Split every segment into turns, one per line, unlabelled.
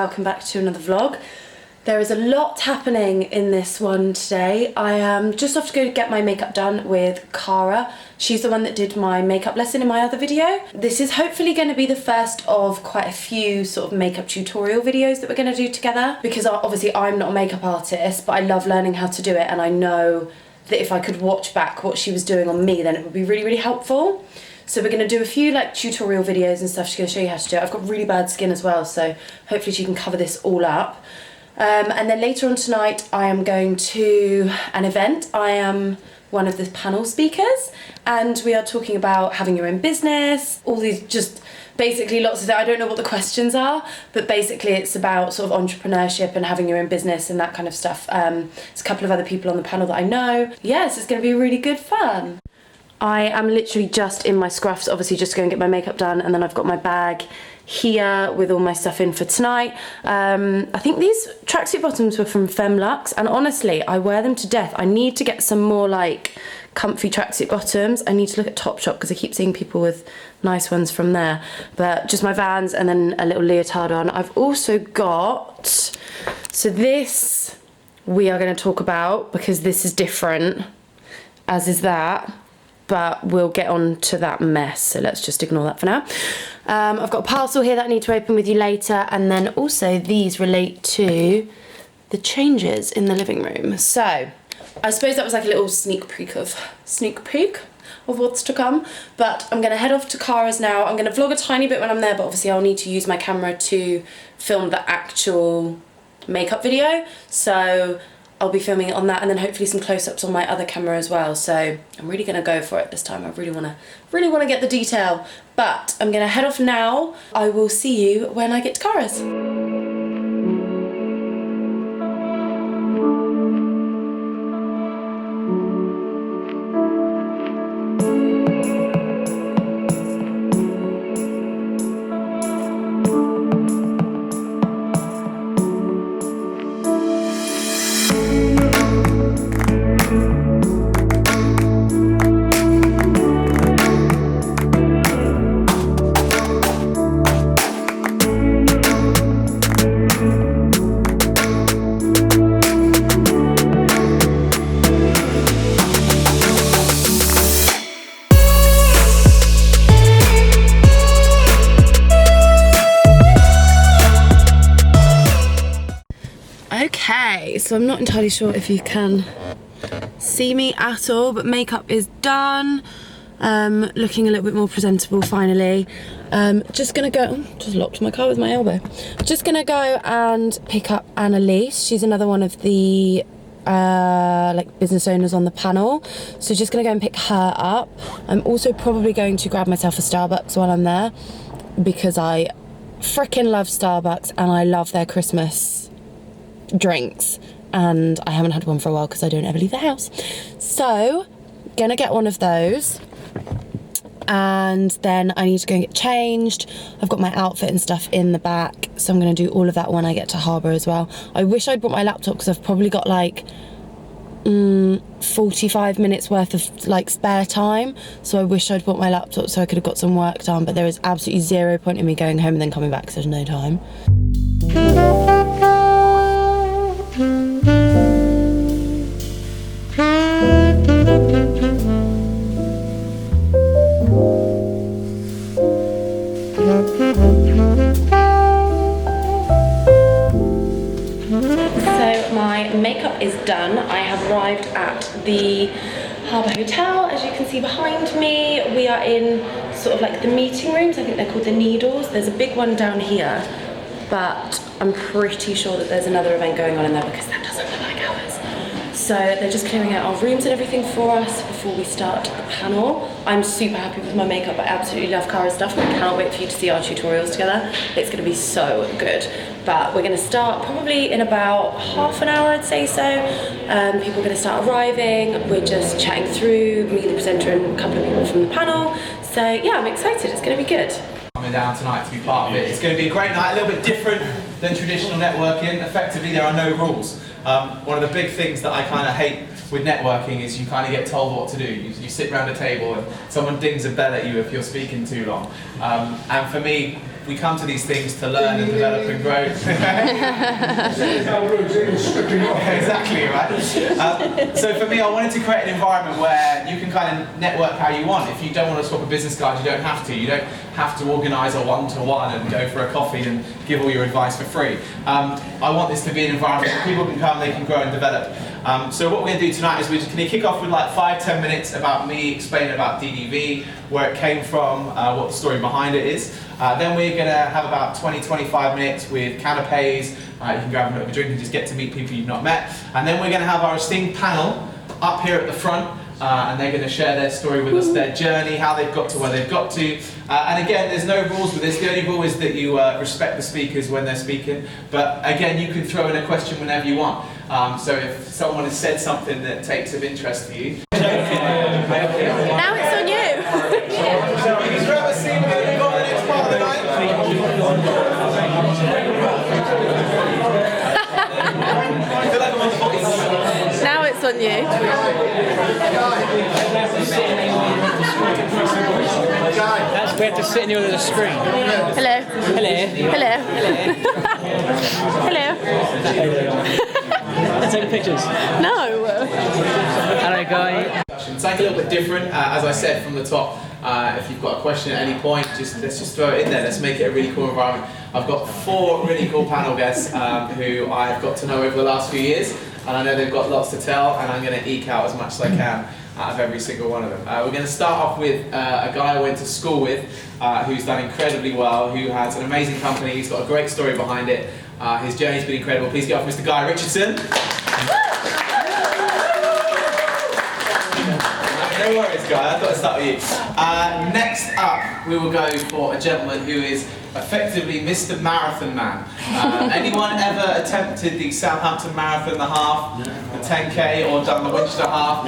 welcome back to another vlog. There is a lot happening in this one today. I am just off to go get my makeup done with Cara. She's the one that did my makeup lesson in my other video. This is hopefully going to be the first of quite a few sort of makeup tutorial videos that we're going to do together, because obviously I'm not a makeup artist, but I love learning how to do it, and I know that if I could watch back what she was doing on me, then it would be really, really helpful. So we're going to do a few like tutorial videos and stuff. She's going to show you how to do it. I've got really bad skin as well, so hopefully she can cover this all up. And then later on tonight I am going to an event. I am one of the panel speakers, and we are talking about having your own business, all these just basically lots of, I don't know what the questions are, but basically it's about sort of entrepreneurship and having your own business and that kind of stuff. There's a couple of other people on the panel that I know. Yes, it's going to be really good fun. I am literally just in my scruffs, obviously just to go and get my makeup done, and then I've got my bag here with all my stuff in for tonight. I think these tracksuit bottoms were from Femlux, and honestly, I wear them to death. I need to get some more like comfy tracksuit bottoms. I need to look at Topshop because I keep seeing people with nice ones from there. But just my Vans and then a little leotard on. I've also got, so this we are going to talk about because this is different, as is that. But we'll get on to that mess, so let's just ignore that for now. I've got a parcel here that I need to open with you later, and then also these relate to the changes in the living room. So I suppose that was like a little sneak peek of what's to come, but I'm gonna head off to Cara's now. I'm gonna vlog a tiny bit when I'm there, but obviously I'll need to use my camera to film the actual makeup video, so I'll be filming it on that, and then hopefully some close-ups on my other camera as well. So I'm really gonna go for it this time. I really wanna get the detail. But I'm gonna head off now. I will see you when I get to Cara's. Okay, so I'm not entirely sure if you can see me at all, but makeup is done. Looking a little bit more presentable finally. Just gonna go, just locked my car with my elbow. Just gonna go and pick up Annalise. She's another one of the like business owners on the panel. So just gonna go and pick her up. I'm also probably going to grab myself a Starbucks while I'm there, because I freaking love Starbucks and I love their Christmas drinks, and I haven't had one for a while because I don't ever leave the house. So gonna get one of those, and then I need to go and get changed. I've got my outfit and stuff in the back, so I'm gonna do all of that when I get to Harbour as well. I wish I'd brought my laptop because I've probably got like 45 minutes worth of like spare time, so I wish I'd brought my laptop so I could have got some work done, but there is absolutely zero point in me going home and then coming back because there's no time. So my makeup is done. I have arrived at the Harbour Hotel, as you can see behind me. We are in sort of like the meeting rooms. I think they're called the Needles. There's a big one down here, but I'm pretty sure that there's another event going on in there because that doesn't look like ours. So they're just clearing out our rooms and everything for us before we start the panel. I'm super happy with my makeup. I absolutely love Cara's stuff, and I cannot wait for you to see our tutorials together. It's going to be so good. But we're going to start probably in about half an hour, I'd say so. People are going to start arriving. We're just chatting through, me, the presenter, and a couple of people from the panel. So yeah, I'm excited. It's going to be good.
Coming down tonight to be part of it. It's going to be a great night, a little bit different than traditional networking. Effectively, there are no rules. One of the big things that I kind of hate with networking is you kind of get told what to do. You sit around a table and someone dings a bell at you if you're speaking too long. And for me, we come to these things to learn and develop and grow. Exactly, right? So for me, I wanted to create an environment where you can kind of network how you want. If you don't want to swap a business card, you don't have to. You don't have to organise a one-to-one and go for a coffee and give all your advice for free. I want this to be an environment where people can come, they can grow and develop. So what we're going to do tonight is we're just going to kick off with like 5-10 minutes about me explaining about DDV, where it came from, what the story behind it is. Then we're going to have about 20-25 minutes with canapes. You can grab a bit of a drink and just get to meet people you've not met. And then we're going to have our esteemed panel up here at the front. And they're going to share their story with us, their journey, how they've got to where they've got to. And again, there's no rules with this. The only rule is that you respect the speakers when they're speaking. But again, you can throw in a question whenever you want. So if someone has said something that takes of interest to you.
Now it's on you.
Please grab a seat and go on the next part of the night. I feel like I'm on the voice.
Now it's on you.
That's we have to sit near the screen.
Hello.
Hello.
Hello. Hello.
Take pictures.
No.
Hello, guy.
It's like a little bit different, as I said from the top. If you've got a question at any point, let's just throw it in there. Let's make it a really cool environment. I've got 4 really cool panel guests who I've got to know over the last few years, and I know they've got lots to tell, and I'm going to eke out as much as I can out of every single one of them. We're going to start off with a guy I went to school with, who's done incredibly well, who has an amazing company. He's got a great story behind it. His journey's been incredible. Please get off Mr. Guy Richardson. No worries, Guy. I thought I'd start with you. Next up, we will go for a gentleman who is effectively Mr. Marathon Man. Anyone ever attempted the Southampton Marathon, the half, the 10K, or done the Winchester half?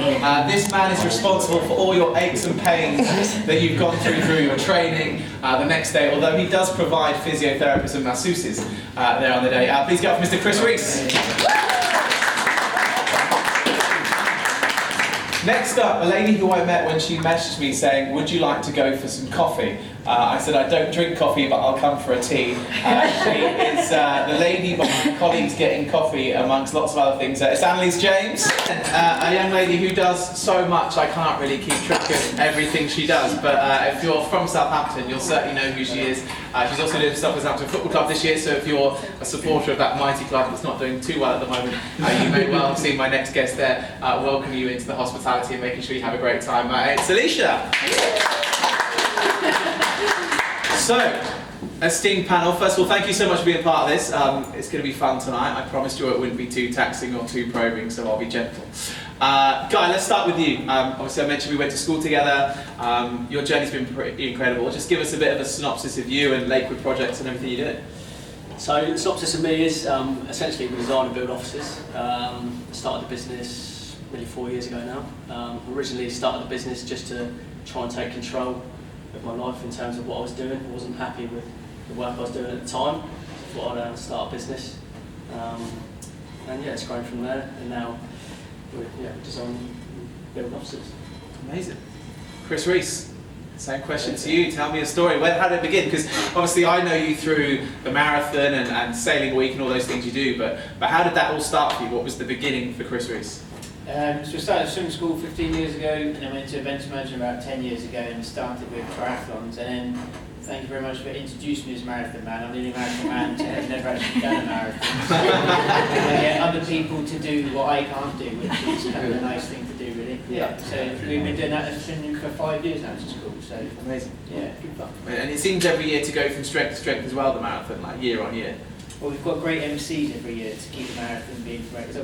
This man is responsible for all your aches and pains that you've gone through your training the next day, although he does provide physiotherapists and masseuses there on the day. Please get off Mr. Chris Rees. Next up, a lady who I met when she messaged me saying, would you like to go for some coffee? I said, I don't drink coffee, but I'll come for a tea. She is the lady behind colleagues getting coffee, amongst lots of other things. It's Annalise James, a young lady who does so much I can't really keep track of everything she does. But if you're from Southampton, you'll certainly know who she is. She's also doing stuff with Southampton Football Club this year, so if you're a supporter of that mighty club that's not doing too well at the moment, you may well see my next guest there welcome you into the hospitality and making sure you have a great time. It's Alicia. So, esteemed panel, first of all, thank you so much for being a part of this. It's going to be fun tonight. I promised you it wouldn't be too taxing or too probing, so I'll be gentle. Guy, let's start with you. Obviously, I mentioned we went to school together. Your journey's been pretty incredible. Just give us a bit of a synopsis of you and Lakewood projects and everything you did.
So, the synopsis of me is essentially we design and build offices. Started the business nearly 4 years ago now. Originally started the business just to try and take control of my life in terms of what I was doing. I wasn't happy with the work I was doing at the time. I thought I'd start a business. And yeah, it's grown from there. And now we're designing and building offices.
Amazing. Chris Rees, same question to you. Tell me a story. How did it begin? Because obviously I know you through the marathon and sailing week and all those things you do, but how did that all start for you? What was the beginning for Chris Rees?
So I started swimming school 15 years ago, and then went to events management about 10 years ago and started with triathlons. And then, thank you very much for introducing me as a marathon man. I'm the only marathon man who has never actually done a marathon. I get other people to do what I can't do, which is kind of a nice thing to do, really. Yeah. So we've been doing that for 5 years now, which is cool. So
amazing.
Yeah, good fun.
And it seems every year to go from strength to strength as well, the marathon, like year on year.
Well, we've got great MCs every year to keep the marathon being correct.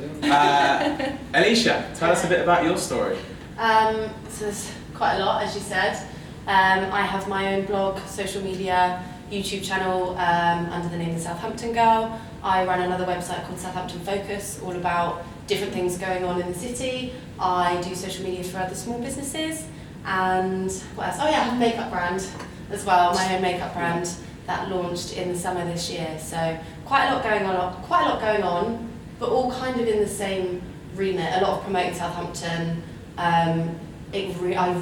Alicia, tell us a bit about your story.
So there's quite a lot, as you said. I have my own blog, social media, YouTube channel under the name of Southampton Girl. I run another website called Southampton Focus, all about different things going on in the city. I do social media for other small businesses. And what else? Oh yeah, I have a makeup brand as well, my own makeup brand that launched in the summer this year. So quite a lot going on, but all kind of in the same remit. A lot of promoting Southampton. I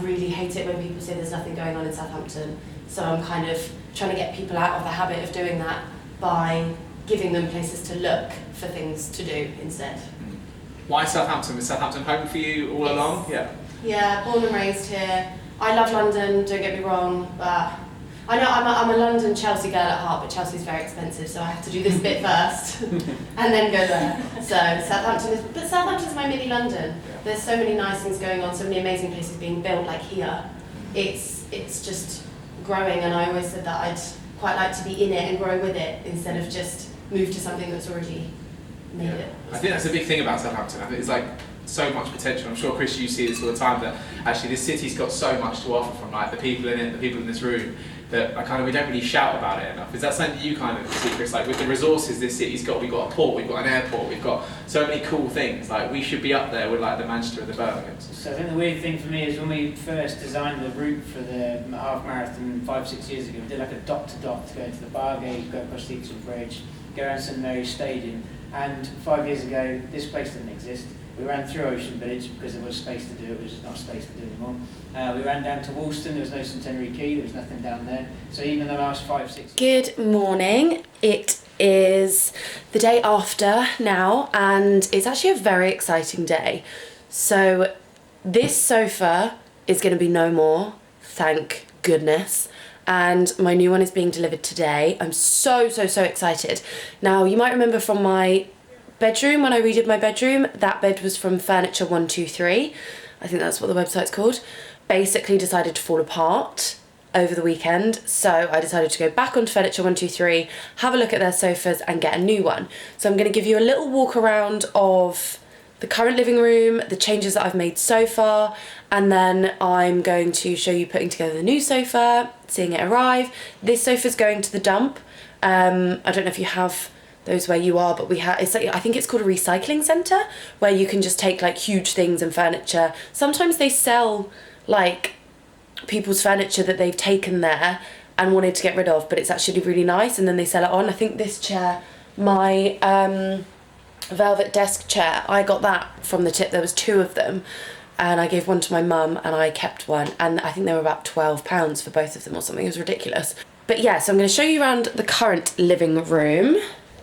really hate it when people say there's nothing going on in Southampton. So I'm kind of trying to get people out of the habit of doing that by giving them places to look for things to do instead.
Why Southampton? Was Southampton home for you all along? Yeah.
Yeah, born and raised here. I love London, don't get me wrong, but I know I'm a London Chelsea girl at heart, but Chelsea's very expensive, so I have to do this bit first and then go there. So Southampton's my mini London. There's so many nice things going on, so many amazing places being built, like here. It's just growing, and I always said that I'd quite like to be in it and grow with it instead of just move to something that's already made it.
I think that's a big thing about Southampton. I think it's like so much potential. I'm sure, Chris, you see this all the time, that actually this city's got so much to offer, from like the people in it, the people in this room, that we don't really shout about it enough. Is that something that you kind of see, Chris? Like with the resources this city's got, we've got a port, we've got an airport, we've got so many cool things. Like we should be up there with like the Manchester and the Birminghams.
So I think the weird thing for me is when we first designed the route for the half marathon 5-6 years ago, we did like a dot to dot to go into the Bargate, go across the Eton Bridge, go around St Mary's Stadium, and 5 years ago this place didn't exist. We ran through Ocean Village because there was space to do it, there's not space to do anymore. We ran down to Woolston, there was no Centenary Quay, there was nothing down there. So even the last 5-6
Good morning. It is the day after now, and it's actually a very exciting day. So this sofa is going to be no more, thank goodness. And my new one is being delivered today. I'm so excited. Now, you might remember from my bedroom, when I redid my bedroom, that bed was from Furniture 123. I think that's what the website's called. Basically decided to fall apart over the weekend, so I decided to go back onto Furniture 123, have a look at their sofas and get a new one. So I'm going to give you a little walk around of the current living room, the changes that I've made so far, and then I'm going to show you putting together the new sofa, seeing it arrive. This sofa's going to the dump. I don't know if you have those where you are, but we have, it's like, I think it's called a recycling centre, where you can just take like huge things and furniture. Sometimes they sell like people's furniture that they've taken there and wanted to get rid of, but it's actually really nice, and then they sell it on. I think this chair, my velvet desk chair, I got that from the tip. There was 2 of them, and I gave one to my mum and I kept one, and I think they were about £12 for both of them or something. It was ridiculous. But yeah, so I'm going to show you around the current living room.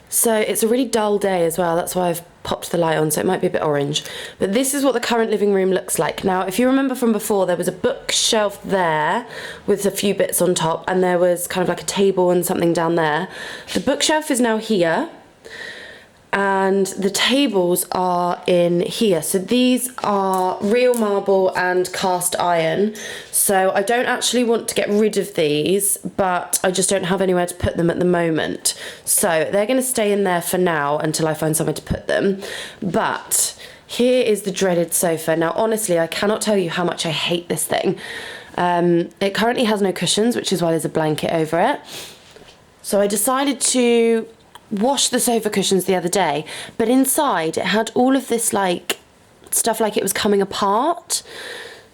So it's a really dull day as well, that's why I've popped the light on, so it might be a bit orange. But this is what the current living room looks like. Now, if you remember from before, there was a bookshelf there with a few bits on top, and there was kind of like a table and something down there. The bookshelf is now here, and the tables are in here. So these are real marble and cast iron. So I don't actually want to get rid of these, but I just don't have anywhere to put them at the moment. So they're going to stay in there for now until I find somewhere to put them. But here is the dreaded sofa. Now, honestly, I cannot tell you how much I hate this thing. It currently has no cushions, which is why there's a blanket over it. So I decided to wash the sofa cushions the other day, but inside it had all of this like stuff, like it was coming apart.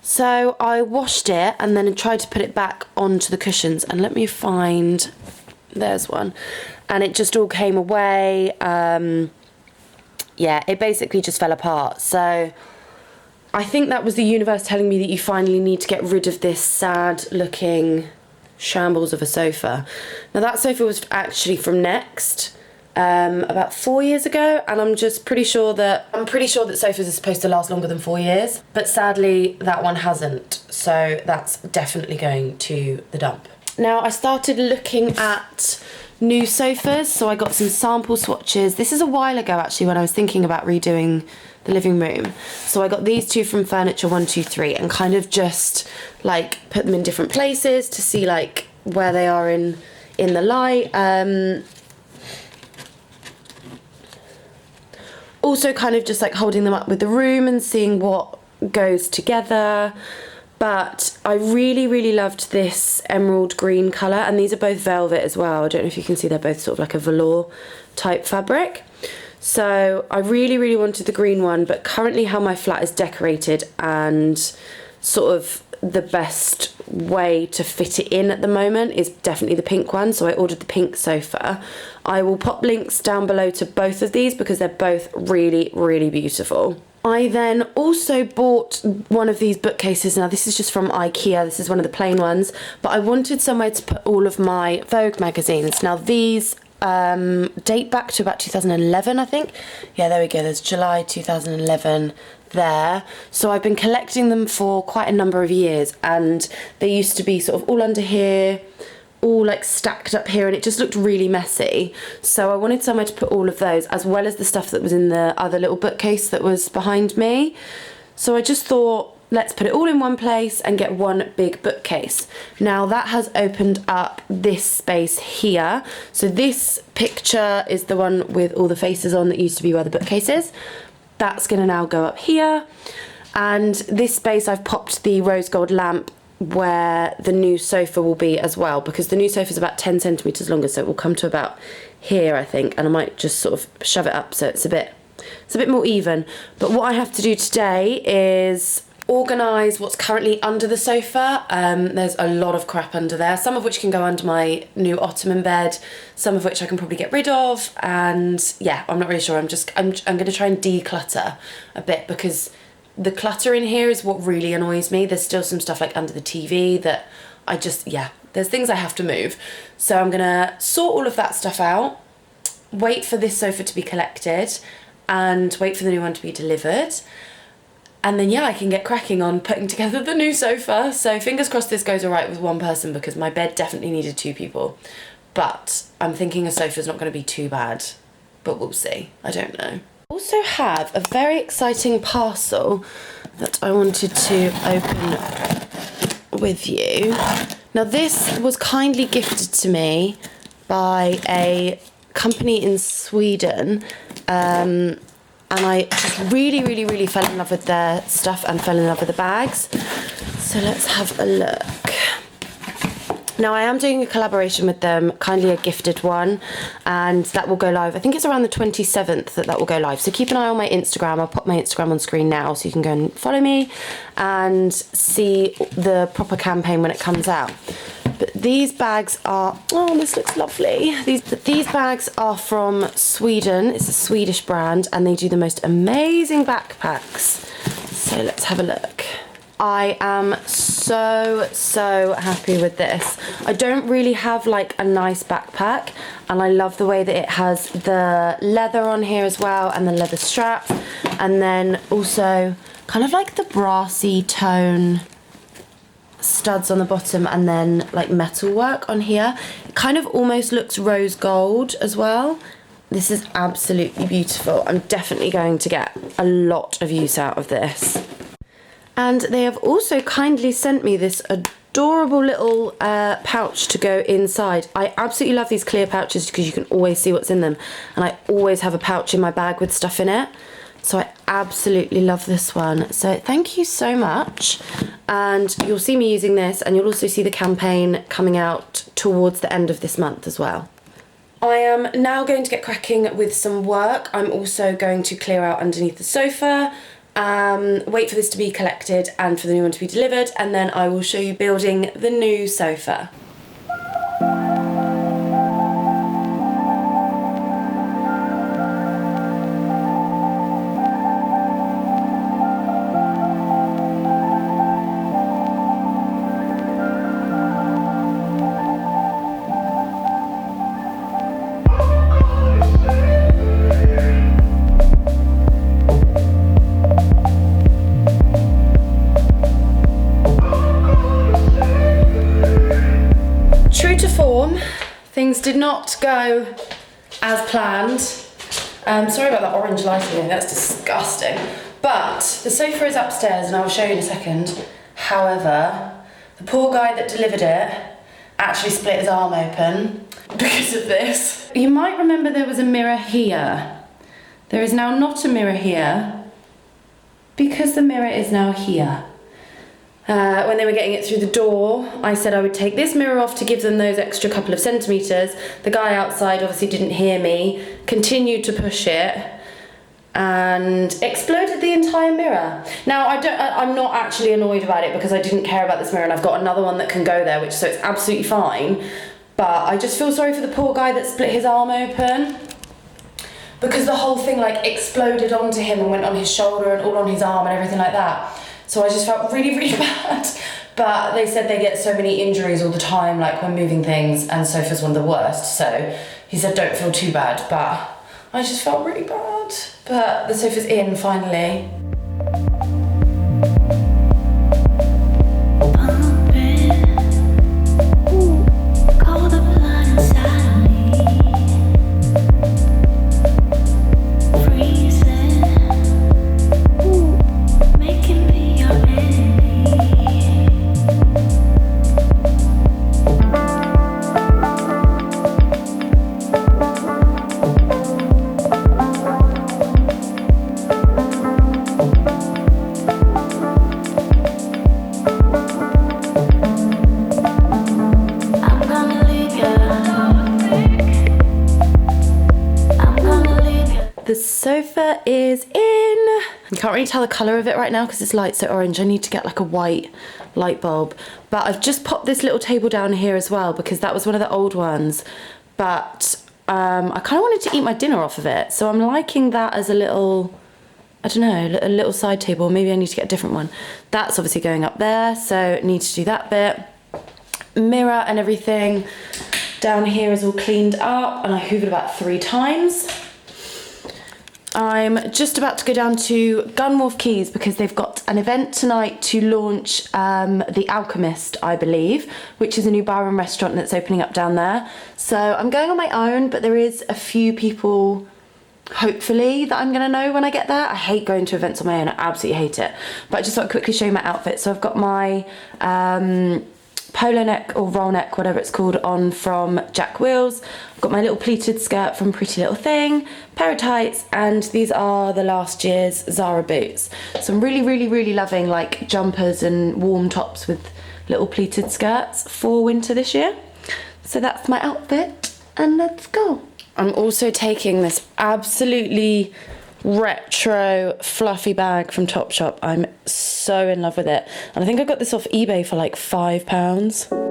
So I washed it and then tried to put it back onto the cushions, and let me find, there's one, and it just all came away. Yeah, it basically just fell apart. So I think that was the universe telling me that you finally need to get rid of this sad looking shambles of a sofa. Now that sofa was actually from Next, about 4 years ago, and I'm pretty sure that sofas are supposed to last longer than 4 years, but sadly that one hasn't, so that's definitely going to the dump. Now, I started looking at new sofas, so I got some sample swatches. This is a while ago actually, when I was thinking about redoing the living room. So I got these 2 from Furniture 123 and kind of just like put them in different places to see like where they are in the light. Also kind of just like holding them up with the room and seeing what goes together. But I really loved this emerald green colour, and these are both velvet as well. I don't know if you can see, they're both sort of like a velour type fabric. So I really wanted the green one, but currently how my flat is decorated and sort of the best way to fit it in at the moment is definitely the pink one, so I ordered the pink sofa. I will pop links down below to both of these because they're both really beautiful. I then also bought one of these bookcases. Now this is just from IKEA, this is one of the plain ones, but I wanted somewhere to put all of my Vogue magazines. Now these date back to about 2011, I think. Yeah, there we go, there's July 2011 there. So I've been collecting them for quite a number of years, and they used to be sort of all under here, all like stacked up here, and it just looked really messy. So I wanted somewhere to put all of those, as well as the stuff that was in the other little bookcase that was behind me. So I just thought, let's put it all in one place and get one big bookcase. Now that has opened up this space here. So this picture is the one with all the faces on that used to be where the bookcase is. That's gonna now go up here. And this space I've popped the rose gold lamp where the new sofa will be as well, because the new sofa is about 10 centimeters longer, so it will come to about here, I think, and I might just sort of shove it up so it's a bit more even. But what I have to do today is organise what's currently under the sofa. There's a lot of crap under there, some of which can go under my new ottoman bed, some of which I can probably get rid of, and yeah, I'm not really sure. I'm going to try and declutter a bit, because the clutter in here is what really annoys me. There's still some stuff like under the TV that I just, yeah, there's things I have to move. So I'm gonna sort all of that stuff out, wait for this sofa to be collected, and wait for the new one to be delivered. And then, yeah, I can get cracking on putting together the new sofa. So fingers crossed this goes all right with one person, because my bed definitely needed 2 people. But I'm thinking a sofa's not gonna be too bad, but we'll see, I don't know. Also have a very exciting parcel that I wanted to open with you. Now this was kindly gifted to me by a company in Sweden, and I just really fell in love with their stuff and fell in love with the bags. So let's have a look. Now I am doing a collaboration with them, kindly a gifted one, and that will go live, I think it's around the 27th that will go live. So keep an eye on my Instagram. I'll pop my Instagram on screen now so you can go and follow me and see the proper campaign when it comes out. But these bags are, oh, this looks lovely. These bags are from Sweden. It's a Swedish brand, and they do the most amazing backpacks. So let's have a look. I am so happy with this. I don't really have like a nice backpack, and I love the way that it has the leather on here as well, and the leather strap, and then also kind of like the brassy tone studs on the bottom, and then like metal work on here. It kind of almost looks rose gold as well. This is absolutely beautiful. I'm definitely going to get a lot of use out of this. And they have also kindly sent me this adorable little pouch to go inside. I absolutely love these clear pouches because you can always see what's in them. And I always have a pouch in my bag with stuff in it. So I absolutely love this one. So thank you so much. And you'll see me using this, and you'll also see the campaign coming out towards the end of this month as well. I am now going to get cracking with some work. I'm also going to clear out underneath the sofa, wait for this to be collected and for the new one to be delivered, and then I will show you building the new sofa. Things did not go as planned. Sorry about that orange lighting, that's disgusting. But the sofa is upstairs, and I will show you in a second. However, the poor guy that delivered it actually split his arm open because of this. You might remember there was a mirror here. There is now not a mirror here because the mirror is now here. When they were getting it through the door, I said I would take this mirror off to give them those extra couple of centimetres. The guy outside obviously didn't hear me, continued to push it, and exploded the entire mirror. Now, I'm not actually annoyed about it because I didn't care about this mirror, and I've got another one that can go there, so it's absolutely fine. But I just feel sorry for the poor guy that split his arm open. because the whole thing like exploded onto him and went on his shoulder and all on his arm and everything like that. So I just felt really, really bad. But they said they get so many injuries all the time, like when moving things, and sofa's one of the worst. So he said don't feel too bad, but I just felt really bad. But the sofa's in finally. The sofa is in. You can't really tell the colour of it right now because it's light so orange. I need to get like a white light bulb. But I've just popped this little table down here as well because that was one of the old ones. But I kind of wanted to eat my dinner off of it. So I'm liking that as a little, I don't know, a little side table. Maybe I need to get a different one. That's obviously going up there, so need to do that bit. Mirror and everything down here is all cleaned up and I hoovered about 3 times. I'm just about to go down to Gunwharf Quays because they've got an event tonight to launch The Alchemist, I believe, which is a new bar and restaurant that's opening up down there. So I'm going on my own, but there is a few people, hopefully, that I'm gonna know when I get there. I hate going to events on my own, I absolutely hate it. But I just want to quickly show you my outfit. So I've got my polo neck or roll neck, whatever it's called, on from Jack Wills. I've got my little pleated skirt from Pretty Little Thing, pair of tights, and these are the last year's Zara boots. So I'm really, really, really loving like jumpers and warm tops with little pleated skirts for winter this year. So that's my outfit, and let's go. I'm also taking this absolutely retro fluffy bag from Topshop. I'm so in love with it, and I think I got this off eBay for like £5.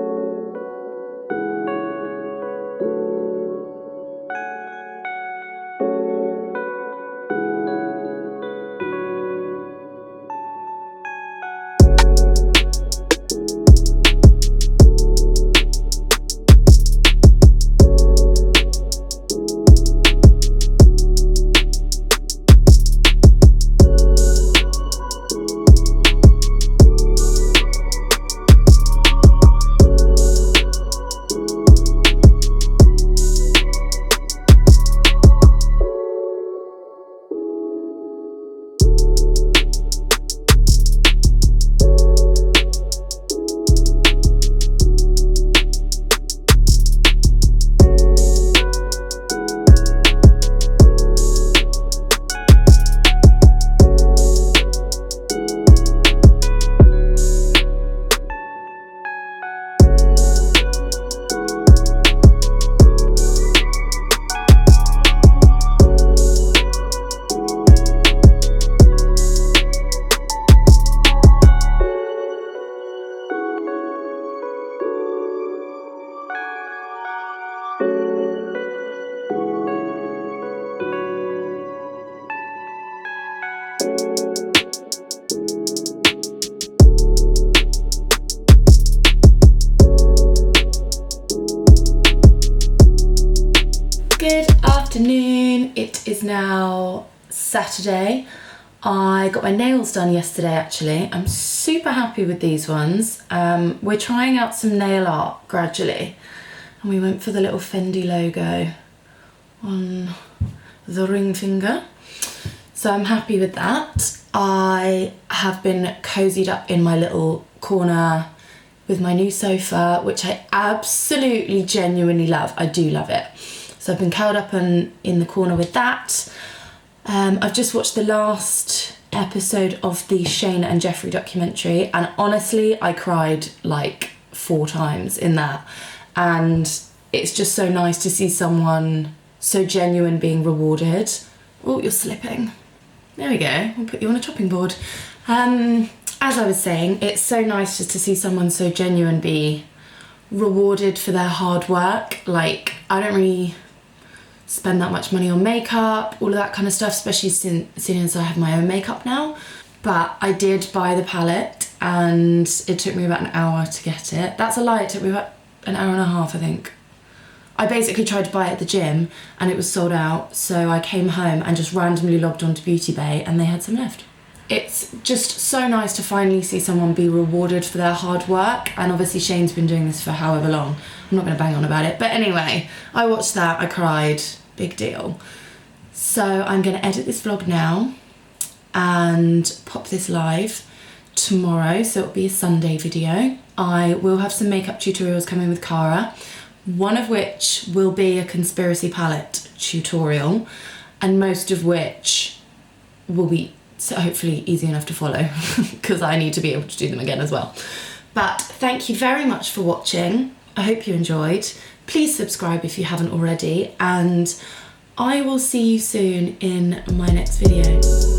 Good afternoon, it is now Saturday. I got my nails done yesterday actually. I'm super happy with these ones. We're trying out some nail art gradually, and we went for the little Fendi logo on the ring finger. So I'm happy with that. I have been cozied up in my little corner with my new sofa, which I absolutely genuinely love. I do love it. So I've been curled up in the corner with that. I've just watched the last episode of the Shane and Jeffrey documentary, and honestly, I cried like 4 times in that. And it's just so nice to see someone so genuine being rewarded. Oh, you're slipping. There we go, we'll put you on a chopping board. As I was saying, it's so nice just to see someone so genuine be rewarded for their hard work. Like, I don't really spend that much money on makeup, all of that kind of stuff, especially seeing as I have my own makeup now. But I did buy the palette and it took me about an hour to get it. That's a lie, it took me about an hour and a half, I think. I basically tried to buy it at the gym and it was sold out, so I came home and just randomly logged onto Beauty Bay and they had some left. It's just so nice to finally see someone be rewarded for their hard work, and obviously Shane's been doing this for however long. I'm not going to bang on about it, but anyway, I watched that, I cried, big deal. So I'm going to edit this vlog now and pop this live tomorrow, so it'll be a Sunday video. I will have some makeup tutorials coming with Cara, one of which will be a conspiracy palette tutorial, and most of which will be hopefully easy enough to follow because I need to be able to do them again as well. But thank you very much for watching. I hope you enjoyed. Please subscribe if you haven't already, and I will see you soon in my next video.